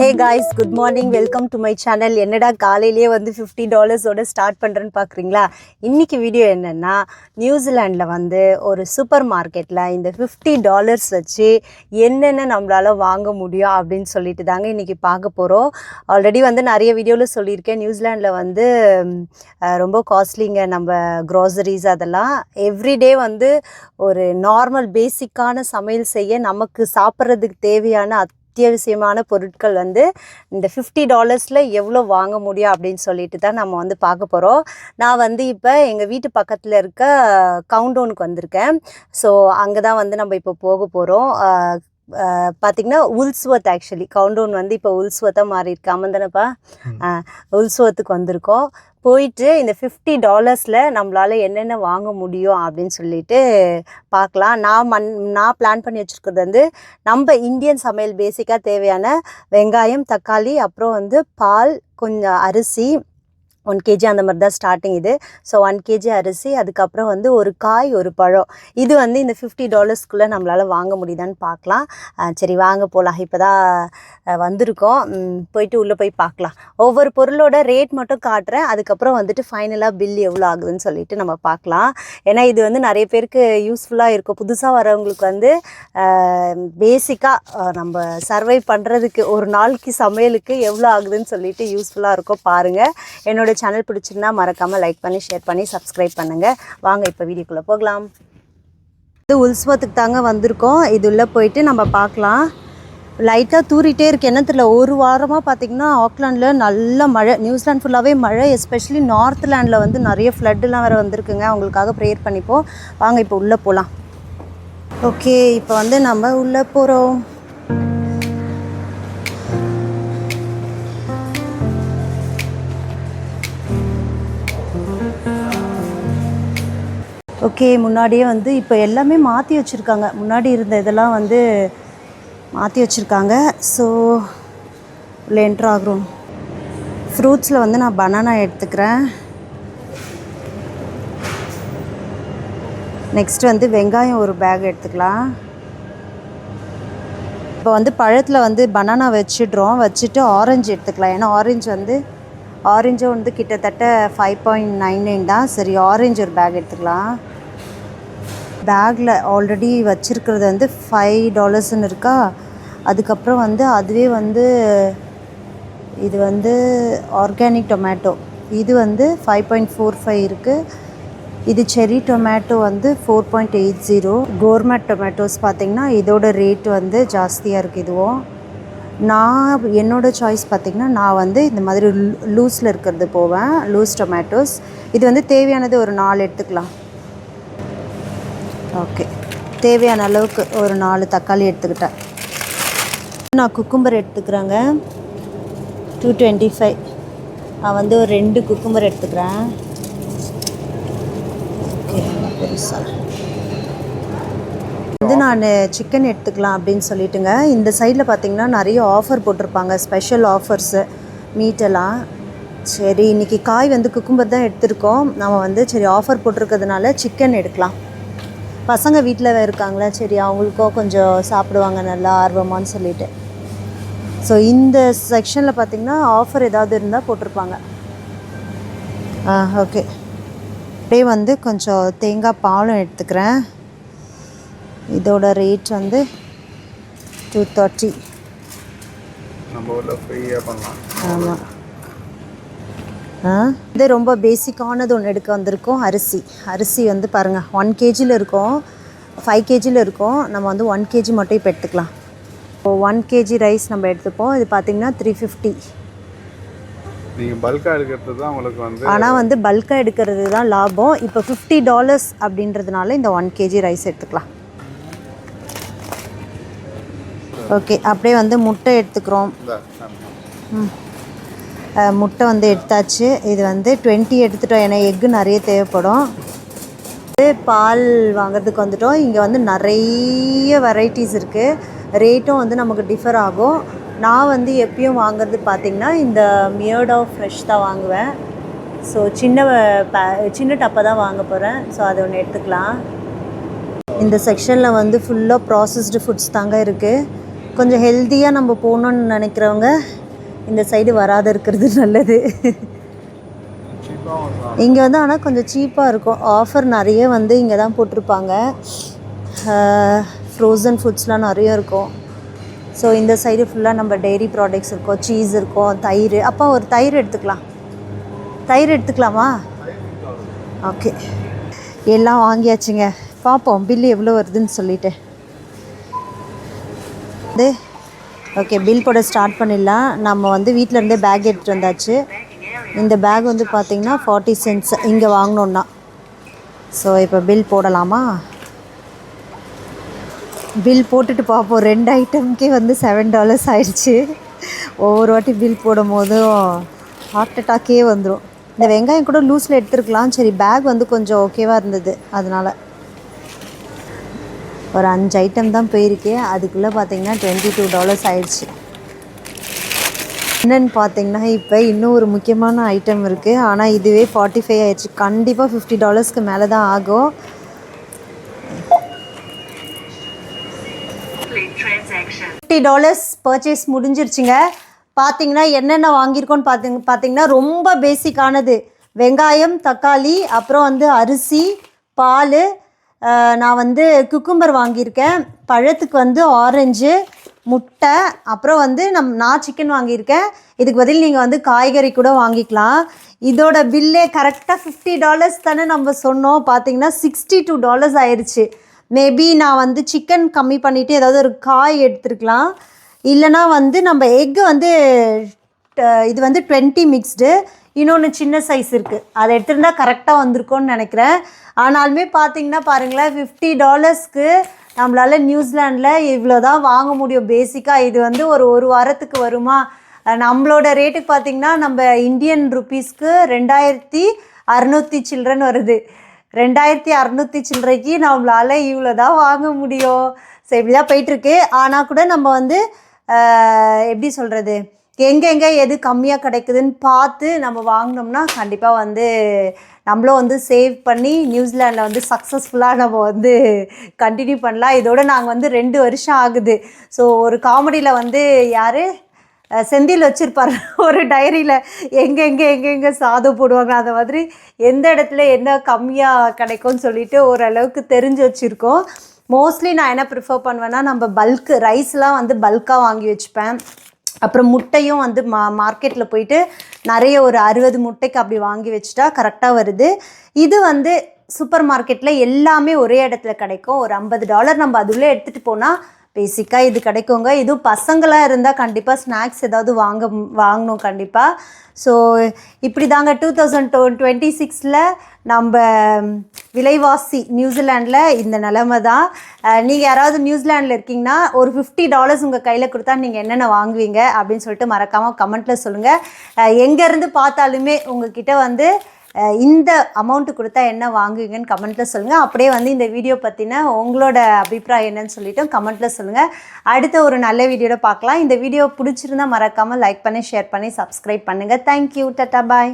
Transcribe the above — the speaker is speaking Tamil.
Hey guys, good morning. Welcome to my channel. என்னடா காலையிலேயே வந்து $50 ஸ்டார்ட் பண்ணுறேன்னு பார்க்குறீங்களா? இன்றைக்கி வீடியோ என்னென்னா, நியூசிலாண்டில் வந்து ஒரு சூப்பர் மார்க்கெட்டில் இந்த $50 வச்சு என்னென்ன நம்மளால் வாங்க முடியும் அப்படின்னு சொல்லிட்டு தாங்க இன்றைக்கி பார்க்க போகிறோம். ஆல்ரெடி வந்து நிறைய வீடியோவில் சொல்லியிருக்கேன், நியூசிலாண்டில் வந்து ரொம்ப காஸ்ட்லிங்க நம்ம க்ராசரிஸ் அதெல்லாம். எவ்ரிடே வந்து ஒரு நார்மல் பேசிக்கான சமையல் செய்ய நமக்கு சாப்பிட்றதுக்கு தேவையான அத்தியாவசியமான பொருட்கள் வந்து இந்த $50 எவ்வளோ வாங்க முடியும் அப்படின்னு சொல்லிட்டு தான் நம்ம வந்து பார்க்க போகிறோம். நான் வந்து இப்போ எங்கள் வீட்டு பக்கத்தில் இருக்க கவுண்டவுனுக்கு வந்திருக்கேன். ஸோ அங்கே தான் வந்து நம்ம இப்போ போக போகிறோம். பார்த்திங்கன்னா உல்ஸ்வர்த், ஆக்சுவலி கவுண்டவுன் வந்து இப்போ உல்ஸ்வர்த்தாக மாறி இருக்கு. ஆமாம் தானேப்பா? உல்ஸ்வர்த்துக்கு வந்திருக்கோம். போயிட்டு இந்த $50 நம்மளால் என்னென்ன வாங்க முடியும் அப்படின்னு சொல்லிட்டு பார்க்கலாம். நான் பிளான் பண்ணி வச்சுருக்கிறது வந்து நம்ம இந்தியன் சமையல் பேசிக்காக தேவையான வெங்காயம், தக்காளி, அப்புறம் வந்து பால், கொஞ்சம் அரிசி, 1 kg அந்த மாதிரி தான் ஸ்டார்டிங் இது. ஸோ 1 kg அரிசி, அதுக்கப்புறம் வந்து ஒரு காய், ஒரு பழம். இது வந்து இந்த $50 நம்மளால் வாங்க முடியுதான்னு பார்க்கலாம். சரி வாங்க போகலாம். இப்போ தான் வந்திருக்கோம், போயிட்டு உள்ளே போய் பார்க்கலாம். ஒவ்வொரு பொருளோட ரேட் மட்டும் காட்டுறேன், அதுக்கப்புறம் வந்துட்டு ஃபைனலாக பில் எவ்வளோ ஆகுதுன்னு சொல்லிட்டு நம்ம பார்க்கலாம். ஏன்னா இது வந்து நிறைய பேருக்கு யூஸ்ஃபுல்லாக இருக்கும். புதுசாக வரவங்களுக்கு வந்து பேசிக்காக நம்ம சர்வை பண்ணுறதுக்கு ஒரு நாளைக்கு சமையலுக்கு எவ்வளோ ஆகுதுன்னு சொல்லிட்டு யூஸ்ஃபுல்லாக இருக்கும். பாருங்கள். என்னோட சேனல் பிடிச்சிருந்தா மறக்காமல் லைக் பண்ணி, ஷேர் பண்ணி, சப்ஸ்கிரைப் பண்ணுங்கள். வாங்க இப்போ வீடியோக்குள்ளே போகலாம். இது உல்ஸ்வர்த்துக்கு தாங்க வந்திருக்கோம். இது உள்ளே போயிட்டு நம்ம பார்க்கலாம். லைட்டாக தூரிட்டே இருக்குது. என்ன தெரியல, ஒரு வாரமாக பார்த்திங்கன்னா ஆக்லாண்டில் நல்ல மழை. நியூசிலாண்ட் ஃபுல்லாகவே மழை. எஸ்பெஷலி நார்த்லேண்டில் வந்து நிறைய ஃப்ளட்டுலாம் வேறு வந்திருக்குங்க. அவங்களுக்காக ப்ரேயர் பண்ணிப்போம். வாங்க இப்போ உள்ளே போகலாம். ஓகே, இப்போ வந்து நம்ம உள்ளே போகிறோம். ஓகே, முன்னாடியே வந்து இப்போ எல்லாமே மாற்றி வச்சுருக்காங்க. முன்னாடி இருந்த இதெல்லாம் வந்து மாற்றி வச்சுருக்காங்க. ஸோ உள்ளே என்ட்ரு ஆகிறோம். ஃப்ரூட்ஸில் வந்து நான் பனானா எடுத்துக்கிறேன். நெக்ஸ்ட் வந்து வெங்காயம் ஒரு பேக் எடுத்துக்கலாம். இப்போ வந்து பழத்தில் வந்து பனானா வச்சுட்டு ஆரஞ்சு எடுத்துக்கலாம். ஏன்னா ஆரஞ்சும் வந்து கிட்டத்தட்ட 5.99 தான். சரி, ஆரஞ்சு ஒரு பேக் எடுத்துக்கலாம். பேக்கில் ஆல்ரெடி வச்சுருக்கிறது வந்து $5 இருக்கா. அதுக்கப்புறம் வந்து அதுவே வந்து இது வந்து ஆர்கானிக் டொமேட்டோ, இது வந்து 5.45 இருக்குது. இது செரி டொமேட்டோ வந்து 4.80. கோர்மேட் டொமேட்டோஸ் பார்த்திங்கன்னா இதோட ரேட் வந்து ஜாஸ்தியாக இருக்குது. இதுவும் என்னோடய சாய்ஸ் பார்த்திங்கன்னா நான் வந்து இந்த மாதிரி லூஸில் இருக்கிறது போவேன், லூஸ் டொமேட்டோஸ். இது வந்து தேவையானது ஒரு 4 எடுத்துக்கலாம். ஓகே, தேவையான அளவுக்கு ஒரு 4 தக்காளி எடுத்துக்கிட்டேன். நான் குக்கும்பர் எடுத்துக்கிறேங்க, 225. நான் வந்து ஒரு 2 குக்கும்பர் எடுத்துக்கிறேன். ஓகே, பெருசாக வந்து நான் சிக்கன் எடுத்துக்கலாம் அப்படின்னு சொல்லிட்டுங்க. இந்த சைடில் பார்த்திங்கன்னா நிறைய ஆஃபர் போட்டிருப்பாங்க, ஸ்பெஷல் ஆஃபர்ஸு மீட்டெல்லாம். சரி, இன்றைக்கி காய் வந்து குக்கும்பர் தான் எடுத்திருக்கோம். நம்ம வந்து சரி ஆஃபர் போட்டிருக்கிறதுனால சிக்கன் எடுக்கலாம். பசங்க வீட்டில் இருக்காங்களா, சரி அவங்களுக்கும் கொஞ்சம் சாப்பிடுவாங்க நல்லா ஆர்வமானு சொல்லிட்டு. ஸோ இந்த செக்ஷனில் பார்த்திங்கன்னா ஆஃபர் ஏதாவது இருந்தால் போட்டிருப்பாங்க. ஓகே, அப்படியே வந்து கொஞ்சம் தேங்காய் பாலும் எடுத்துக்கிறேன். இதோட ரேட் வந்து $230. நம்ம ஊரில் ஃப்ரீயாக பண்ணலாம். ஆமாம். இது ரொம்ப பேசிக்கானது ஒன்று எடுக்க வந்திருக்கோம். அரிசி வந்து பாருங்கள் 1 kgயில் இருக்கும், 5 kgயில் இருக்கும். நம்ம வந்து 1 kg மட்டும் இப்போ எடுத்துக்கலாம். இப்போ 1 kg ரைஸ் நம்ம எடுத்துப்போம். இது பார்த்திங்கன்னா $350. நீங்கள் பல்காக எடுக்கிறது தான் உங்களுக்கு வந்து, ஆனால் வந்து பல்காக எடுக்கிறது தான் லாபம். இப்போ $50 அப்படின்றதுனால இந்த 1 kg ரைஸ் எடுத்துக்கலாம். ஓகே, அப்படியே வந்து முட்டை எடுத்துக்கிறோம். முட்டை வந்து எடுத்தாச்சு. இது வந்து 20 எடுத்துட்டோம், ஏன்னா எக்கு நிறைய தேவைப்படும். பால் வாங்கிறதுக்கு வந்துட்டோம். இங்கே வந்து நிறைய வெரைட்டிஸ் இருக்குது. ரேட்டும் வந்து நமக்கு டிஃபர் ஆகும். நான் வந்து எப்பயும் வாங்குறது பார்த்திங்கன்னா இந்த மியர்டோ ஃப்ரெஷ் தான் வாங்குவேன். ஸோ சின்ன டப்பை தான் வாங்க போகிறேன். ஸோ அதை ஒன்று எடுத்துக்கலாம். இந்த செக்ஷனில் வந்து ஃபுல்லாக ப்ராசஸ்டு ஃபுட்ஸ் தாங்க இருக்குது. கொஞ்சம் ஹெல்த்தியாக நம்ம போகணுன்னு நினைக்கிறவங்க இந்த சைடு வராத இருக்கிறது நல்லது. இங்கே வந்து ஆனால் கொஞ்சம் சீப்பாக இருக்கும். ஆஃபர் நிறைய வந்து இங்கே தான் போட்டிருப்பாங்க. ஃப்ரோசன் ஃபுட்ஸ்லாம் நிறைய இருக்கும். ஸோ இந்த சைடு ஃபுல்லாக நம்ம டெய்ரி ப்ராடக்ட்ஸ் இருக்கும், சீஸ் இருக்கும், தயிர். அப்போ ஒரு தயிர் எடுத்துக்கலாம். தயிர் எடுத்துக்கலாமா? ஓகே, எல்லாம் வாங்கியாச்சுங்க. பார்ப்போம் பில்லு எவ்வளோ வருதுன்னு சொல்லிவிட்டு. ஓகே, பில் போட ஸ்டார்ட் பண்ணிடலாம். நம்ம வந்து வீட்டிலேருந்தே பேக் எடுத்துகிட்டு வந்தாச்சு. இந்த பேக் வந்து பார்த்திங்கன்னா 40 cents இங்கே வாங்கினோன்னா. ஸோ இப்போ பில் போடலாமா? பில் போட்டுட்டு பார்ப்போம். 2 ஐட்டம்க்கே வந்து $7 ஆயிடுச்சு. ஒவ்வொரு வாட்டி பில் போடும் போதும் ஹார்ட் அட்டாக்கே வந்துடும். இந்த வெங்காயம் கூட லூஸில் எடுத்துருக்கலாம். சரி, பேக் வந்து கொஞ்சம் ஓகேவாக இருந்தது, அதனால் ஒரு 5 ஐட்டம் தான் போயிருக்கு. அதுக்குள்ளே பார்த்திங்கன்னா $22 ஆயிடுச்சு. என்னென்னு பார்த்திங்கன்னா இப்போ இன்னும் ஒரு முக்கியமான ஐட்டம் இருக்குது. ஆனால் இதுவே 45 ஆயிடுச்சு. கண்டிப்பாக $50க்கு மேலே தான் ஆகும். $50 பர்ச்சேஸ் முடிஞ்சிருச்சுங்க. பார்த்திங்கன்னா என்னென்ன வாங்கியிருக்கோன்னு பார்த்திங்கன்னா ரொம்ப பேசிக்கானது வெங்காயம், தக்காளி, அப்புறம் வந்து அரிசி, பால். நான் வந்து குக்கும்பர் வாங்கியிருக்கேன். பழத்துக்கு வந்து ஆரஞ்சு, முட்டை, அப்புறம் வந்து நான் சிக்கன் வாங்கியிருக்கேன். இதுக்கு பதில் நீங்கள் வந்து காய்கறி கூட வாங்கிக்கலாம். இதோட பில்லே கரெக்டாக $50 தானே நம்ம சொன்னோம். பார்த்திங்கன்னா $62 ஆயிடுச்சு. மேபி நான் வந்து சிக்கன் கம்மி பண்ணிவிட்டு ஏதாவது ஒரு காய் எடுத்துருக்கலாம். இல்லைனா வந்து நம்ம எக்கு வந்து இது வந்து 20 மிக்ஸ்டு, இன்னொன்று சின்ன சைஸ் இருக்குது. அதை எடுத்துருந்தால் கரெக்டாக வந்திருக்கோன்னு நினைக்கிறேன். ஆனாலுமே பார்த்திங்கன்னா பாருங்களேன், $50க்கு நம்மளால் நியூசிலாண்டில் இவ்வளோ தான் வாங்க முடியும் பேசிக்காக. இது வந்து ஒரு வாரத்துக்கு வருமா? நம்மளோட ரேட்டுக்கு பார்த்திங்கன்னா நம்ம இந்தியன் ருப்பீஸ்க்கு 2600 சில்ட்ரன் வருது. 2600 சில்லறைக்கு நம்மளால் இவ்வளோ தான் வாங்க முடியும். ஸோ இப்படி தான் போயிட்டுருக்கு. ஆனால் கூட நம்ம வந்து எப்படி சொல்கிறது, எங்கெங்கே எது கம்மியாக கிடைக்குதுன்னு பார்த்து நம்ம வாங்கினோம்னா கண்டிப்பாக வந்து நம்மளும் வந்து சேவ் பண்ணி நியூசிலாண்டில் வந்து சக்ஸஸ்ஃபுல்லாக நம்ம வந்து கண்டினியூ பண்ணலாம். இதோடு நாங்கள் வந்து 2 வருஷம் ஆகுது. ஸோ ஒரு காமெடியில் வந்து யார் செந்தில் வச்சுருப்பார் ஒரு டைரியில், எங்கெங்கே சாதம் போடுவாங்க, அந்த மாதிரி எந்த இடத்துல என்ன கம்மியாக கிடைக்கும்னு சொல்லிட்டு ஓரளவுக்கு தெரிஞ்சு வச்சுருக்கோம். மோஸ்ட்லி நான் என்ன ப்ரிஃபர் பண்ணுவேன்னா, நம்ம பல்க்கு ரைஸ்லாம் வந்து பல்காக வாங்கி வச்சுப்பேன். அப்புறம் முட்டையும் வந்து மார்க்கெட்டில் போயிட்டு நிறைய ஒரு 60 முட்டைக்கு அப்படி வாங்கி வச்சுட்டா கரெக்டாக வருது. இது வந்து சூப்பர் மார்க்கெட்டில் எல்லாமே ஒரே இடத்துல கிடைக்கும். ஒரு $50 நம்ம அதுள்ளே எடுத்துகிட்டு போனால் பேசிக்காக இது கிடைக்குங்க. இதுவும் பசங்களாக இருந்தால் கண்டிப்பாக ஸ்நாக்ஸ் ஏதாவது வாங்கணும் கண்டிப்பாக. ஸோ இப்படி தாங்க 2026 நம்ம விலைவாசி நியூசிலாண்டில் இந்த நிலமை தான். நீங்கள் யாராவது நியூசிலாண்டில் இருக்கீங்கன்னா ஒரு $50 உங்கள் கையில் கொடுத்தா நீங்கள் என்னென்ன வாங்குவீங்க அப்படின்னு சொல்லிட்டு மறக்காமல் கமெண்ட்டில் சொல்லுங்கள். எங்கேருந்து பார்த்தாலுமே உங்ககிட்ட வந்து இந்த அமௌண்ட்டு கொடுத்தா என்ன வாங்குவீங்கன்னு கமெண்ட்டில் சொல்லுங்கள். அப்படியே வந்து இந்த வீடியோ பற்றின உங்களோட அபிப்பிராயம் என்னன்னு சொல்லிவிட்டு கமெண்ட்டில் சொல்லுங்கள். அடுத்த ஒரு நல்ல வீடியோவில் பார்க்கலாம். இந்த வீடியோ பிடிச்சிருந்தால் மறக்காமல் லைக் பண்ணி, ஷேர் பண்ணி, சப்ஸ்கிரைப் பண்ணுங்கள். தேங்க்யூ, டாடா, பாய்.